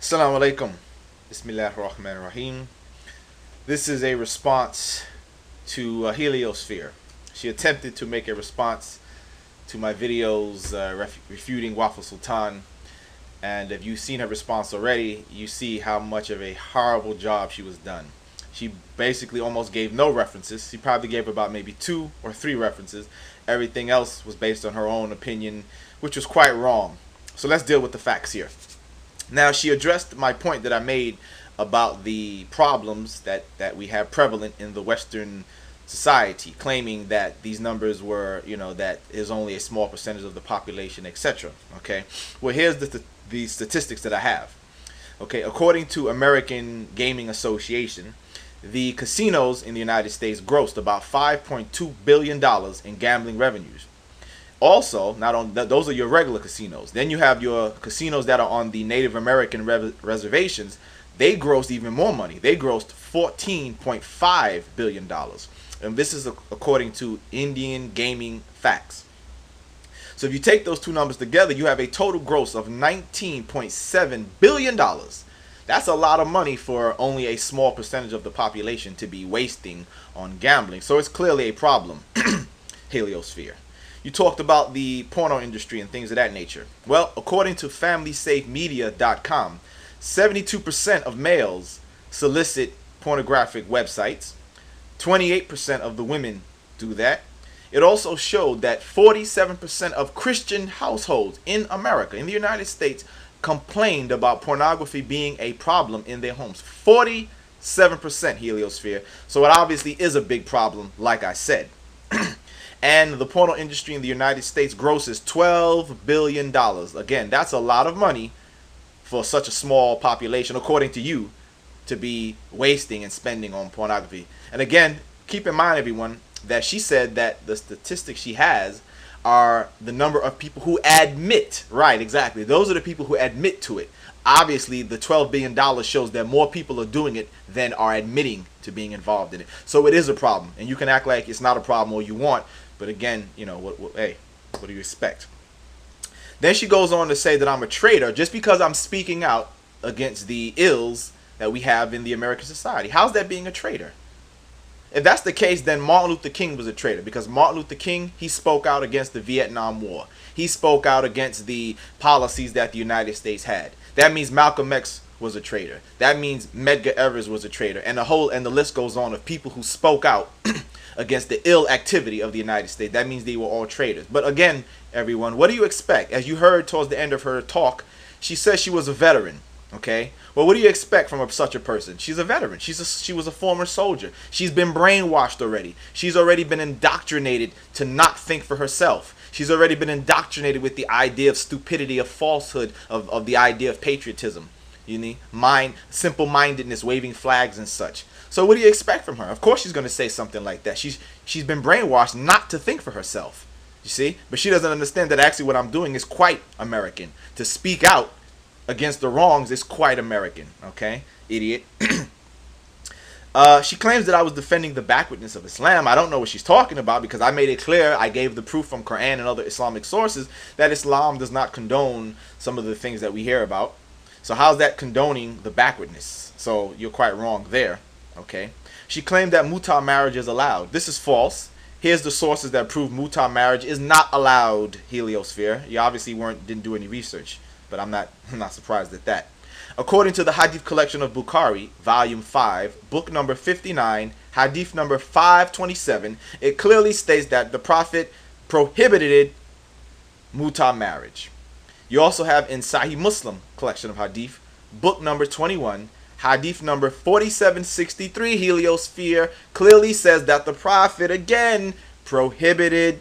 Assalamu alaikum. Bismillahir Rahmanir Rahim. This is a response to Helios. She attempted to make a response to my videos refuting Waffle Sultan. And if you've seen her response already, you see how much of a horrible job she was done. She basically almost gave no references. She probably gave about maybe 2 or 3 references. Everything else was based on her own opinion, which was quite wrong. So let's deal with the facts here. Now, she addressed my point that I made about the problems that we have prevalent in the Western society, claiming that these numbers were, that is only a small percentage of the population, etc. Okay, well, here's the statistics that I have. Okay, according to American Gaming Association, the casinos in the United States grossed about $5.2 billion in gambling revenues. Also, not on those are your regular casinos. Then you have your casinos that are on the Native American reservations. They grossed even more money. They grossed $14.5 billion. And this is according to Indian Gaming Facts. So if you take those two numbers together, you have a total gross of $19.7 billion. That's a lot of money for only a small percentage of the population to be wasting on gambling. So it's clearly a problem. Heliosphere. You talked about the porno industry and things of that nature. Well, according to FamilySafeMedia.com, 72% of males solicit pornographic websites. 28% of the women do that. It also showed that 47% of Christian households in America, in the United States, complained about pornography being a problem in their homes. 47% Heliosphere. So it obviously is a big problem, like I said. And the porno industry in the United States grosses $12 billion. Again, that's a lot of money for such a small population, according to you, to be wasting and spending on pornography. And again, keep in mind, everyone, that she said that the statistics she has are the number of people who admit. Right, exactly. Those are the people who admit to it. Obviously, the $12 billion shows that more people are doing it than are admitting to being involved in it. So it is a problem. And you can act like it's not a problem all you want. But again, hey, what do you expect? Then she goes on to say that I'm a traitor just because I'm speaking out against the ills that we have in the American society. How's that being a traitor? If that's the case, then Martin Luther King was a traitor, because Martin Luther King, he spoke out against the Vietnam War. He spoke out against the policies that the United States had. That means Malcolm X was a traitor. That means Medgar Evers was a traitor. And the list goes on of people who spoke out against the ill activity of the United States. That means they were all traitors. But again, everyone, what do you expect? As you heard towards the end of her talk, she says she was a veteran. Okay, well, what do you expect from such a person? She's a veteran. She was a former soldier. She's been brainwashed already. She's already been indoctrinated to not think for herself. She's already been indoctrinated with the idea of stupidity, of falsehood, of the idea of patriotism. You know, simple-mindedness, waving flags and such. So what do you expect from her? Of course she's going to say something like that. She's been brainwashed not to think for herself. You see? But she doesn't understand that actually what I'm doing is quite American. To speak out against the wrongs is quite American. Okay? Idiot. She claims that I was defending the backwardness of Islam. I don't know what she's talking about, because I made it clear, I gave the proof from Quran and other Islamic sources that Islam does not condone some of the things that we hear about. So how's that condoning the backwardness? So you're quite wrong there. Okay. She claimed that muta marriage is allowed. This is false. Here's the sources that prove muta marriage is not allowed. Heliosphere. You obviously didn't do any research, but I'm not surprised at that. According to the Hadith collection of Bukhari, volume 5, book number 59, Hadith number 527, it clearly states that the Prophet prohibited muta marriage. You also have in Sahih Muslim collection of Hadith, book number 21, Hadith number 4763, Heliosphere, clearly says that the Prophet again prohibited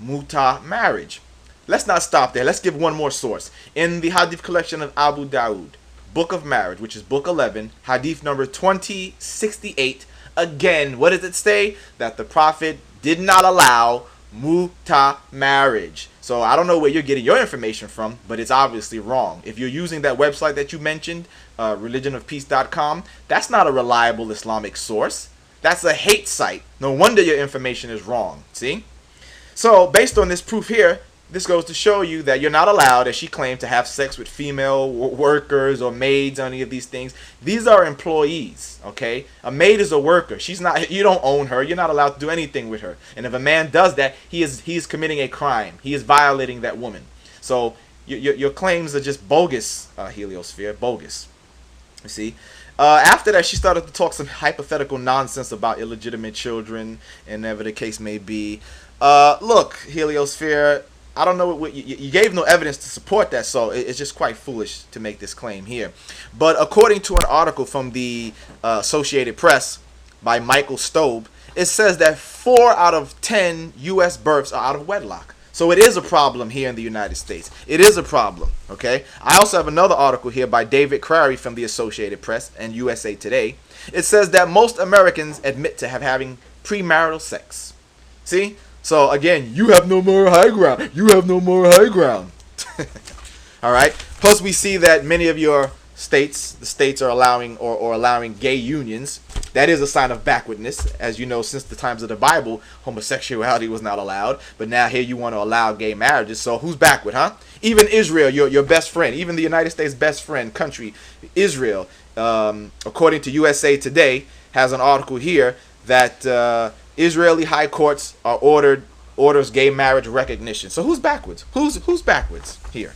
muta marriage. Let's not stop there. Let's give one more source. In the Hadith collection of Abu Dawood, Book of Marriage, which is book 11, Hadith number 2068, again, what does it say? That the Prophet did not allow muta marriage. So I don't know where you're getting your information from, but it's obviously wrong. If you're using that website that you mentioned, religionofpeace.com, that's not a reliable Islamic source. That's a hate site. No wonder your information is wrong. See? So based on this proof here, This goes to show you that you're not allowed, as she claimed, to have sex with female workers or maids or any of these things. These are employees, okay? A maid is a worker. She's not. You don't own her. You're not allowed to do anything with her. And if a man does that, he is committing a crime. He is violating that woman. So your claims are just bogus, Heliosphere, bogus. You see? After that, she started to talk some hypothetical nonsense about illegitimate children and whatever the case may be. Look, Heliosphere, I don't know what you gave no evidence to support that, so it's just quite foolish to make this claim here. But according to an article from the Associated Press by Michael Stobe, it says that 4 out of 10 U.S. births are out of wedlock. So it is a problem here in the United States. It is a problem, okay? I also have another article here by David Crary from the Associated Press and USA Today. It says that most Americans admit to having premarital sex. See? So again, you have no more high ground. You have no more high ground. All right. Plus, we see that many of your states, the states are allowing or allowing gay unions. That is a sign of backwardness. As you know, since the times of the Bible, homosexuality was not allowed. But now here you want to allow gay marriages. So who's backward, huh? Even Israel, your best friend, even the United States' best friend country, Israel, according to USA Today, has an article here that Israeli high courts are orders gay marriage recognition. So who's backwards? Who's backwards here?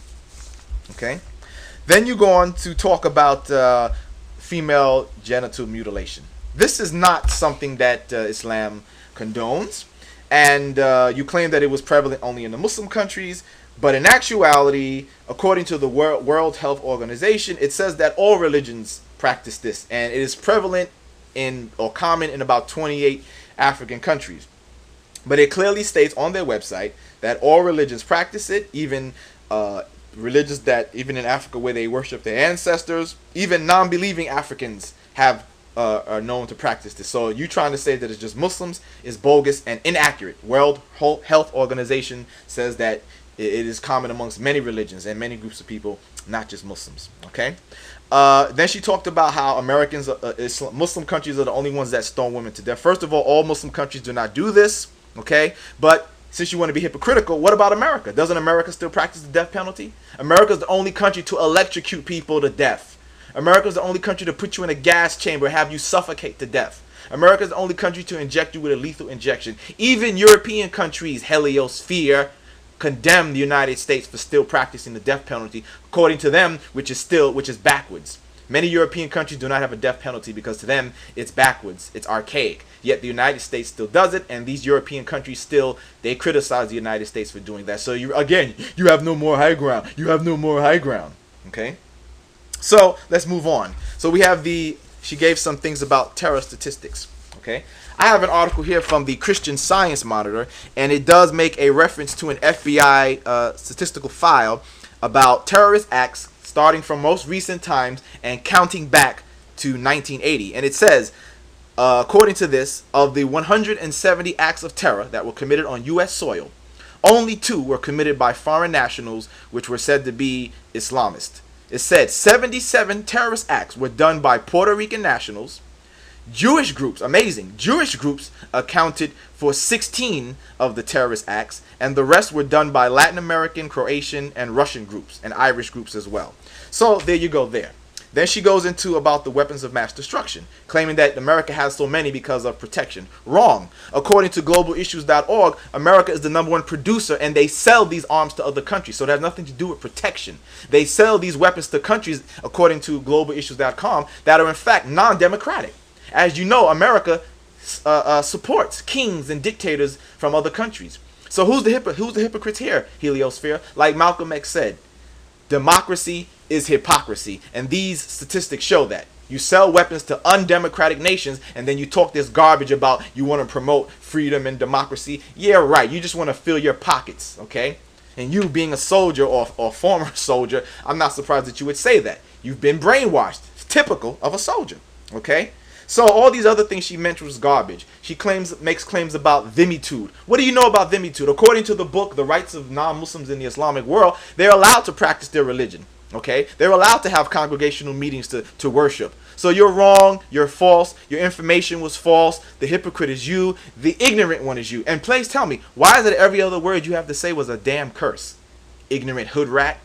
Okay. Then you go on to talk about female genital mutilation. This is not something that Islam condones, and you claim that it was prevalent only in the Muslim countries. But in actuality, according to the World Health Organization, it says that all religions practice this, and it is prevalent in or common in about 28 African countries. But it clearly states on their website that all religions practice it, even religions that even in Africa where they worship their ancestors, even non-believing Africans are known to practice this. So you trying to say that it's just Muslims is bogus and inaccurate. World Health Organization says that it is common amongst many religions and many groups of people, not just Muslims. Okay. Then she talked about how Americans, Muslim countries are the only ones that stone women to death. First of all Muslim countries do not do this. Okay. But since you want to be hypocritical, what about America? Doesn't America still practice the death penalty? America is the only country to electrocute people to death. America is the only country to put you in a gas chamber and have you suffocate to death. America is the only country to inject you with a lethal injection. Even European countries, Helios, condemn the United States for still practicing the death penalty, according to them, which is backwards. Many European countries do not have a death penalty because to them it's backwards, it's archaic. Yet the United States still does it, and these European countries they criticize the United States for doing that. So you have no more high ground. You have no more high ground. Okay? So let's move on. So we have she gave some things about terror statistics. Okay? I have an article here from the Christian Science Monitor, and it does make a reference to an FBI statistical file about terrorist acts starting from most recent times and counting back to 1980. And it says, according to this, of the 170 acts of terror that were committed on U.S. soil, only 2 were committed by foreign nationals, which were said to be Islamist. It said 77 terrorist acts were done by Puerto Rican nationals. Jewish groups, amazing, Jewish groups accounted for 16 of the terrorist acts, and the rest were done by Latin American, Croatian, and Russian groups, and Irish groups as well. So there you go there. Then she goes into about the weapons of mass destruction, claiming that America has so many because of protection. Wrong. According to globalissues.org, America is the #1 producer, and they sell these arms to other countries. So that has nothing to do with protection. They sell these weapons to countries, according to globalissues.com, that are in fact non-democratic. As you know, America supports kings and dictators from other countries. So who's the hypocrites here, Heliosphere? Like Malcolm X said, democracy is hypocrisy, and these statistics show that. You sell weapons to undemocratic nations, and then you talk this garbage about you want to promote freedom and democracy. Yeah, right. You just want to fill your pockets, okay? And you being a soldier or former soldier, I'm not surprised that you would say that. You've been brainwashed. It's typical of a soldier, okay? So all these other things she mentioned was garbage. She makes claims about dhimitude. What do you know about dhimitude? According to the book, The Rights of Non-Muslims in the Islamic World, they're allowed to practice their religion. Okay? They're allowed to have congregational meetings to worship. So you're wrong, you're false, your information was false, the hypocrite is you, the ignorant one is you. And please tell me, why is it every other word you have to say was a damn curse? Ignorant hood rat,